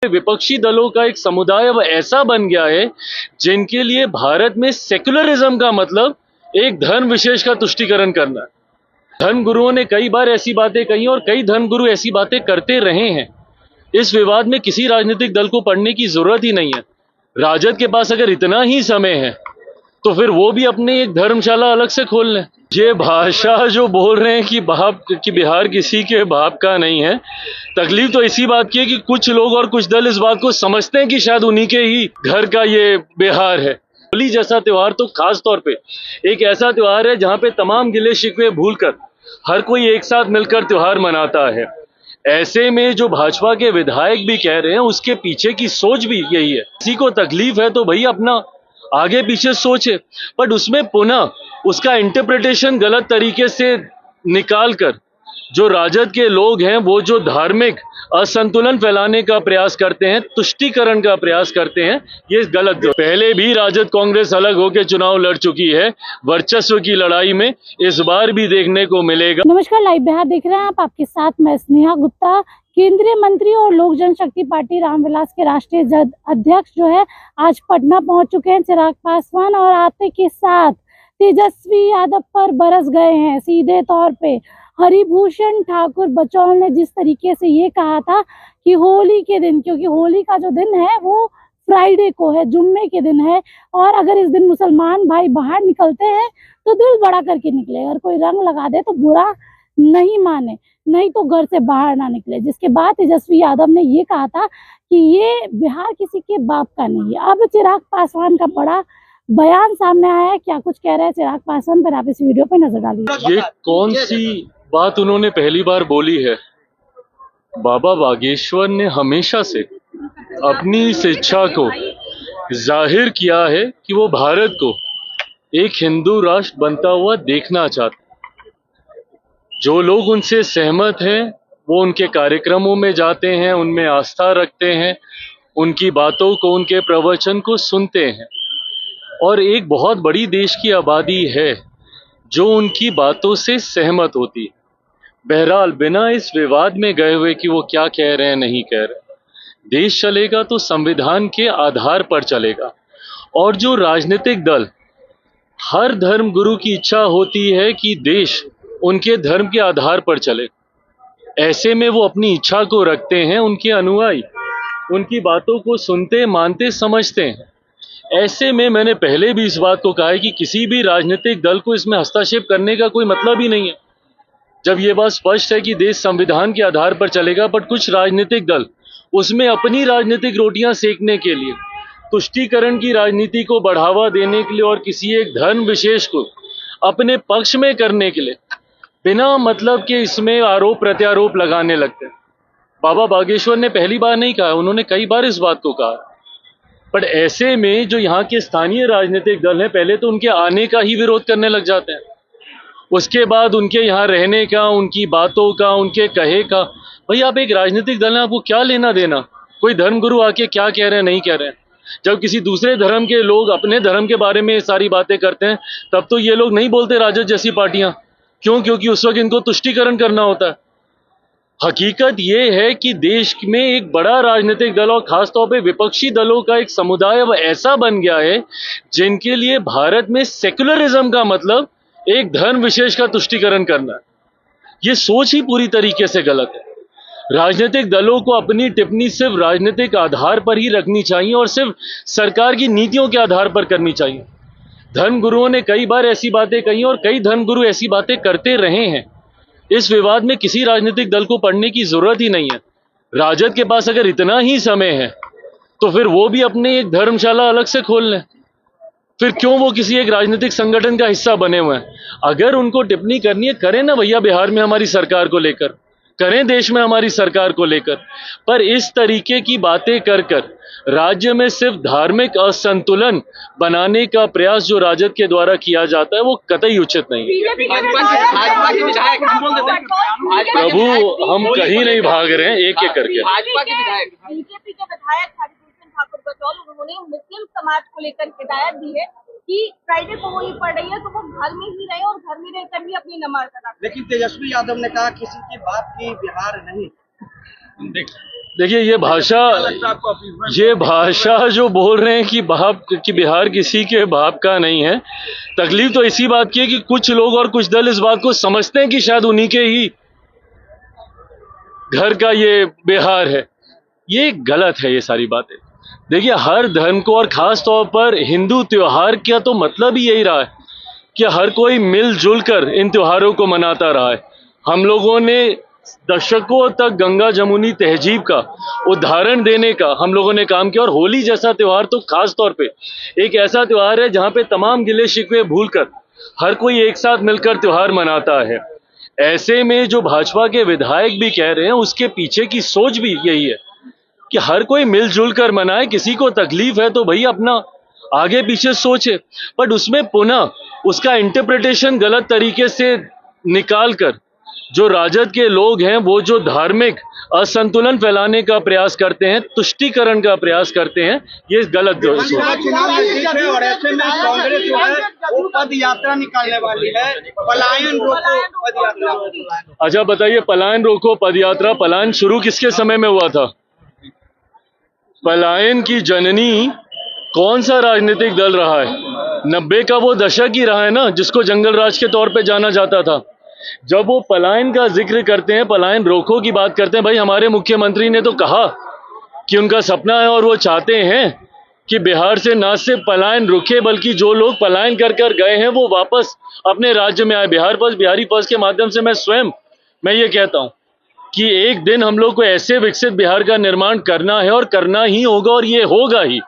विपक्षी दलों का एक समुदाय अब ऐसा बन गया है जिनके लिए भारत में सेक्युलरिज्म का मतलब एक धर्म विशेष का तुष्टीकरण करना है। धर्म गुरुओं ने कई बार ऐसी बातें कही और कई धर्म गुरु ऐसी बातें करते रहे हैं। इस विवाद में किसी राजनीतिक दल को पड़ने की जरूरत ही नहीं है। राजद के पास अगर इतना ही समय है तो फिर वो भी अपनी एक धर्मशाला अलग से खोल लें। ये भाषा जो बोल रहे हैं कि बिहार किसी के बाप का नहीं है, तकलीफ तो इसी बात की है कि कुछ लोग और कुछ दल इस बात को समझते हैं कि शायद उन्हीं के ही घर का ये बिहार है। होली जैसा त्योहार तो खास तौर पे एक ऐसा त्योहार है जहां पे तमाम गिले शिकवे भूलकर हर कोई एक साथ मिलकर त्योहार मनाता है। ऐसे में जो भाजपा के विधायक भी कह रहे हैं उसके पीछे की सोच भी यही है। किसी को तकलीफ है तो भाई अपना आगे पीछे सोचे, बट उसमें पुनः उसका इंटरप्रिटेशन गलत तरीके से निकाल कर जो राजद के लोग हैं वो जो धार्मिक असंतुलन फैलाने का प्रयास करते हैं, तुष्टीकरण का प्रयास करते हैं, ये गलत। पहले भी राजद कांग्रेस अलग होकर चुनाव लड़ चुकी है, वर्चस्व की लड़ाई में इस बार भी देखने को मिलेगा। नमस्कार, लाइव बिहार देख रहे हैं आप। आपके साथ मैं स्नेहा गुप्ता। केंद्रीय मंत्री और लोक जनशक्ति पार्टी रामविलास के राष्ट्रीय अध्यक्ष जो है आज पटना पहुंच चुके हैं चिराग पासवान, और आते के साथ तेजस्वी यादव पर बरस गए हैं। सीधे तौर पे हरिभूषण ठाकुर बचौल ने जिस तरीके से ये कहा था कि होली के दिन, क्योंकि होली का जो दिन है वो फ्राइडे को है, जुम्मे के दिन है, और अगर इस दिन मुसलमान भाई बाहर निकलते हैं तो दिल बड़ा करके निकले, अगर कोई रंग लगा दे तो बुरा नहीं माने, नहीं तो घर से बाहर ना निकले। जिसके बाद तेजस्वी यादव ने ये कहा था कि ये बिहार किसी के बाप का नहीं है। अब चिराग पासवान का बड़ा बयान सामने आया है। क्या कुछ कह रहे हैं चिराग पासवान पर, आप इस वीडियो पे नजर डालिए। ये कौन सी बात उन्होंने पहली बार बोली है? बाबा बागेश्वर ने हमेशा से अपनी इस इच्छा को जाहिर किया है कि वो भारत को एक हिंदू राष्ट्र बनता हुआ देखना चाहते। जो लोग उनसे सहमत हैं वो उनके कार्यक्रमों में जाते हैं, उनमें आस्था रखते हैं, उनकी बातों को, उनके प्रवचन को सुनते हैं, और एक बहुत बड़ी देश की आबादी है जो उनकी बातों से सहमत होती है। बहरहाल बिना इस विवाद में गए हुए कि वो क्या कह रहे हैं नहीं कह रहे, देश चलेगा तो संविधान के आधार पर चलेगा। और जो राजनीतिक दल, हर धर्म गुरु की इच्छा होती है कि देश उनके धर्म के आधार पर चले। ऐसे में वो अपनी इच्छा को रखते हैं, उनके अनुयायी उनकी बातों को सुनते, मानते, समझते हैं। ऐसे में मैंने पहले भी इस बात को कहा है कि किसी भी राजनीतिक दल को इसमें हस्तक्षेप करने का कोई मतलब ही नहीं है। जब ये बात स्पष्ट है कि देश संविधान के आधार पर चलेगा, बट कुछ राजनीतिक दल उसमें अपनी राजनीतिक रोटियां सेकने के लिए, तुष्टीकरण की राजनीति को बढ़ावा देने के लिए और किसी एक धर्म विशेष को अपने पक्ष में करने के लिए बिना मतलब के इसमें आरोप प्रत्यारोप लगाने लगते हैं। बाबा बागेश्वर ने पहली बार नहीं कहा, उन्होंने कई बार इस बात को कहा। बट ऐसे में जो यहाँ के स्थानीय राजनीतिक दल हैं, पहले तो उनके आने का ही विरोध करने लग जाते हैं, उसके बाद उनके यहाँ रहने का, उनकी बातों का, उनके कहे का। भाई आप एक राजनीतिक दल है, आपको क्या लेना देना कोई धर्मगुरु आके क्या कह रहे हैं नहीं कह रहे हैं। जब किसी दूसरे धर्म के लोग अपने धर्म के बारे में सारी बातें करते हैं तब तो ये लोग नहीं बोलते राजद जैसी पार्टियां। क्यों? क्योंकि उस वक्त इनको तुष्टीकरण करना होता है। हकीकत ये है कि देश में एक बड़ा राजनीतिक दल और खासतौर पे विपक्षी दलों का एक समुदाय अब ऐसा बन गया है जिनके लिए भारत में सेक्युलरिज्म का मतलब एक धर्म विशेष का तुष्टीकरण करना है। ये सोच ही पूरी तरीके से गलत है। राजनीतिक दलों को अपनी टिप्पणी सिर्फ राजनीतिक आधार पर ही रखनी चाहिए और सिर्फ सरकार की नीतियों के आधार पर करनी चाहिए। धर्म गुरुओं ने कई बार ऐसी बातें कही और कई धर्म गुरु ऐसी बातें करते रहे हैं। इस विवाद में किसी राजनीतिक दल को पड़ने की जरूरत ही नहीं है। राजद के पास अगर इतना ही समय है तो फिर वो भी अपनी एक धर्मशाला अलग से खोल लें। फिर क्यों वो किसी एक राजनीतिक संगठन का हिस्सा बने हुए हैं? अगर उनको टिप्पणी करनी है करें ना भैया, बिहार में हमारी सरकार को लेकर करें, देश में हमारी सरकार को लेकर। पर इस तरीके की बातें कर कर राज्य में सिर्फ धार्मिक असंतुलन बनाने का प्रयास जो राजद के द्वारा किया जाता है वो कतई उचित नहीं है। प्रभु, हम कहीं नहीं भाग रहे हैं, एक एक करके। बीजेपी के विधायक हरिभूषण ठाकुर बचौल, उन्होंने मुस्लिम समाज को लेकर हिदायत दी है कि फ्राइडे को होली पड़ रही है तो वो घर में ही रहे और घर में रहकर भी अपनी नमाज अदा करें। लेकिन तेजस्वी यादव ने कहा किसी की बात की बिहार नहीं। देखिए ये भाषा जो बोल रहे हैं कि बिहार किसी के बाप का नहीं है। तकलीफ तो इसी बात की है कि कुछ लोग और कुछ दल इस बात को समझते हैं कि शायद उन्हीं के ही घर का ये बिहार है। ये गलत है ये सारी बातें। देखिए हर धर्म को और खास तौर पर हिंदू त्योहार का तो मतलब ही यही रहा है कि हर कोई मिलजुल कर इन त्योहारों को मनाता रहा है। हम लोगों ने दशकों तक गंगा जमुनी तहजीब का उदाहरण देने का हम लोगों ने काम किया, और होली जैसा त्योहार तो खास तौर पे एक ऐसा त्योहार है जहां पे तमाम गिले शिकवे भूलकर हर कोई एक साथ मिलकर त्योहार मनाता है। ऐसे में जो भाजपा के विधायक भी कह रहे हैं उसके पीछे की सोच भी यही है कि हर कोई मिलजुल कर मनाए। किसी को तकलीफ है तो भाई अपना आगे पीछे सोचे, बट उसमें पुनः उसका इंटरप्रिटेशन गलत तरीके से निकाल कर जो राजद के लोग हैं वो जो धार्मिक असंतुलन फैलाने का प्रयास करते हैं, तुष्टीकरण का प्रयास करते हैं, ये गलत सोच है। चुनाव नजदीक है और ऐसे में कांग्रेस जो है वो पद यात्रा निकालने वाली है, पलायन रोको पद यात्रा। अच्छा बताइए, पलायन रोको पद यात्रा, पलायन शुरू किसके समय में हुआ था? पलायन की जननी कौन सा राजनीतिक दल रहा है? 90 का वो दशक ही रहा है ना, जिसको जंगल राज के तौर पे जाना जाता था। जब वो पलायन का जिक्र करते हैं, पलायन रोको की बात करते हैं, भाई हमारे मुख्यमंत्री ने तो कहा कि उनका सपना है और वो चाहते हैं कि बिहार से न सिर्फ पलायन रुके बल्कि जो लोग पलायन कर कर गए हैं वो वापस अपने राज्य में आए। बिहारी फर्स्ट के माध्यम से मैं ये कहता हूं कि एक दिन हम लोग को ऐसे विकसित बिहार का निर्माण करना है और करना ही होगा, और ये होगा ही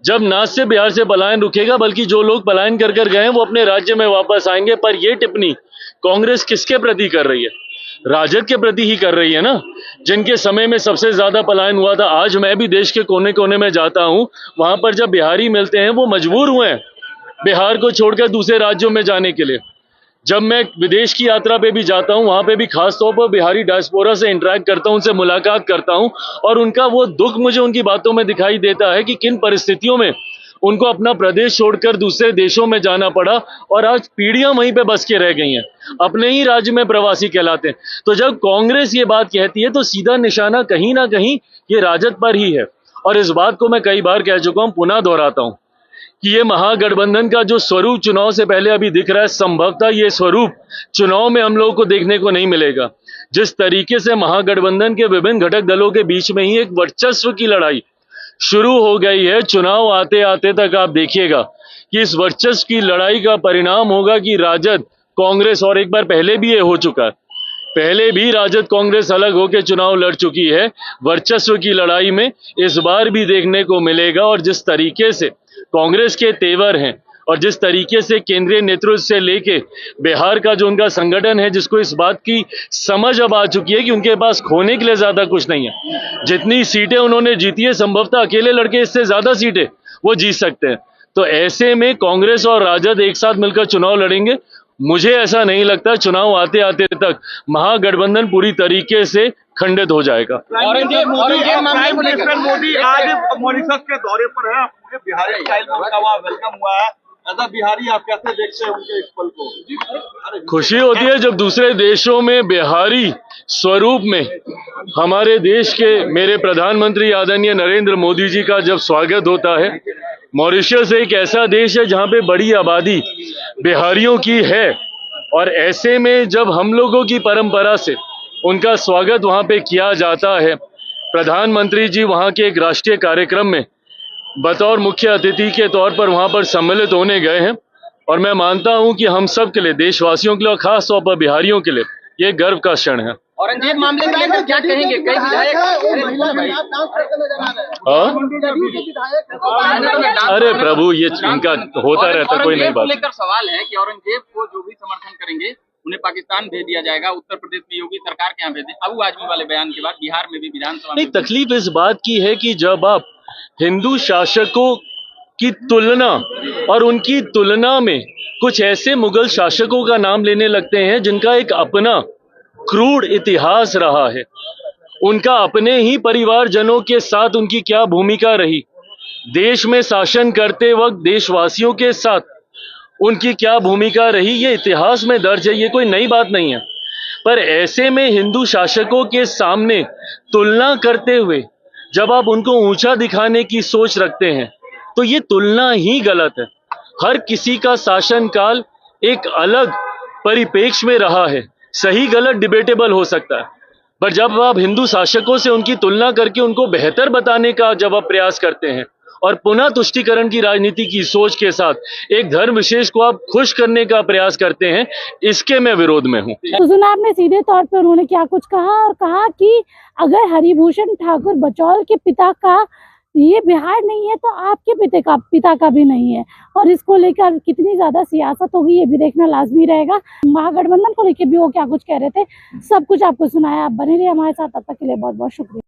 जब ना सिर्फ बिहार से पलायन रुकेगा बल्कि जो लोग पलायन कर कर गए हैं वो अपने राज्य में वापस आएंगे। पर ये टिप्पणी कांग्रेस किसके प्रति कर रही है? राजद के प्रति ही कर रही है ना, जिनके समय में सबसे ज्यादा पलायन हुआ था। आज मैं भी देश के कोने कोने में जाता हूं, वहां पर जब बिहारी मिलते हैं वो मजबूर हुए हैं बिहार को छोड़कर दूसरे राज्यों में जाने के लिए। जब मैं विदेश की यात्रा पे भी जाता हूं, वहां पे भी खास तौर पर बिहारी डायस्पोरा से इंटरेक्ट करता हूं, उनसे मुलाकात करता हूं, और उनका वो दुख मुझे उनकी बातों में दिखाई देता है कि किन परिस्थितियों में उनको अपना प्रदेश छोड़कर दूसरे देशों में जाना पड़ा, और आज पीढ़ियां वहीं पे बस के रह गई हैं, अपने ही राज्य में प्रवासी कहलाते हैं। तो जब कांग्रेस ये बात कहती है तो सीधा निशाना कहीं ना कहीं ये राजद पर ही है, और इस बात को मैं कई बार कह चुका हूं, पुनः दोहराता हूं कि ये महागठबंधन का जो स्वरूप चुनाव से पहले अभी दिख रहा है, संभवतः ये स्वरूप चुनाव में हम लोगों को देखने को नहीं मिलेगा। जिस तरीके से महागठबंधन के विभिन्न घटक दलों के बीच में ही एक वर्चस्व की लड़ाई शुरू हो गई है, चुनाव आते आते तक आप देखिएगा कि इस वर्चस्व की लड़ाई का परिणाम होगा कि राजद कांग्रेस, और एक बार पहले भी ये हो चुका है, पहले भी राजद कांग्रेस अलग होकर चुनाव लड़ चुकी है, वर्चस्व की लड़ाई में इस बार भी देखने को मिलेगा। और जिस तरीके से कांग्रेस के तेवर हैं और जिस तरीके से केंद्रीय नेतृत्व से लेके बिहार का जो उनका संगठन है, जिसको इस बात की समझ अब आ चुकी है कि उनके पास खोने के लिए ज्यादा कुछ नहीं है। जितनी सीटें उन्होंने जीती है, संभवतः अकेले लड़के इससे ज्यादा सीटें वो जीत सकते हैं। तो ऐसे में कांग्रेस और राजद एक साथ मिलकर चुनाव लड़ेंगे। मुझे ऐसा नहीं लगता चुनाव आते आते तक महागठबंधन पूरी तरीके से खंडित हो जाएगा। प्राइम मिनिस्टर मोदी आज मॉरिशस के दौरे पर है, बिहारी स्टाइल में उनका वहाँ वेलकम हुआ है। ऐसा बिहारी आप कैसे देखते हैं उनके इस पल को? खुशी होती है जब दूसरे देशों में बिहारी स्वरूप में हमारे देश के मेरे प्रधानमंत्री आदरणीय नरेंद्र मोदी जी का जब स्वागत होता है। मॉरिशस एक ऐसा देश है जहां पे बड़ी आबादी बिहारियों की है, और ऐसे में जब हम लोगों की परंपरा से उनका स्वागत वहां पे किया जाता है, प्रधानमंत्री जी वहां के एक राष्ट्रीय कार्यक्रम में बतौर मुख्य अतिथि के तौर पर वहां पर सम्मिलित होने गए हैं, और मैं मानता हूं कि हम सब के लिए, देशवासियों के लिए और खास तौर पर बिहारियों के लिए ये गर्व का क्षण है। औरंगजेब मामले को लेकर क्या कहेंगे? कई विधायक अरे प्रभु, ये इनका होता रहता, कोई नहीं बात। लेकर सवाल है कि औरंगजेब को जो भी समर्थन करेंगे उन्हें पाकिस्तान भेज दिया जाएगा, उत्तर प्रदेश में योगी सरकार के यहाँ भेज दें। अबू आजमी वाले बयान के बाद बिहार में भी विधानसभा में तकलीफ इस बात की है कि जब आप हिंदू शासकों की तुलना और उनकी तुलना में कुछ ऐसे मुगल शासकों का नाम लेने लगते हैं जिनका एक अपना क्रूर इतिहास रहा है, उनका अपने ही परिवारजनों के साथ उनकी क्या भूमिका रही, देश में शासन करते वक्त देशवासियों के साथ उनकी क्या भूमिका रही, ये इतिहास में दर्ज है, ये कोई नई बात नहीं है। पर ऐसे में हिंदू शासकों के सामने तुलना करते हुए जब आप उनको ऊंचा दिखाने की सोच रखते हैं तो ये तुलना ही गलत है। हर किसी का शासनकाल एक अलग परिप्रेक्ष्य में रहा है, सही गलत डिबेटेबल हो सकता है, पर जब आप हिंदू शासकों से उनकी तुलना करके उनको बेहतर बताने का जब आप प्रयास करते हैं और पुनः तुष्टीकरण की राजनीति की सोच के साथ एक धर्म विशेष को आप खुश करने का प्रयास करते हैं, इसके मैं विरोध में हूं। तो सुना आपने सीधे तौर पे उन्होंने क्या कुछ कहा, और कहा कि अगर हरिभूषण ठाकुर बचौल के पिता का ये बिहार नहीं है तो आपके पिता का भी नहीं है, और इसको लेकर कितनी ज्यादा सियासत होगी ये भी देखना लाजमी रहेगा। महागठबंधन को लेकर भी वो क्या कुछ कह रहे थे, सब कुछ आपको सुनाया। आप बने रहिए हमारे साथ, तब तक के लिए बहुत बहुत शुक्रिया।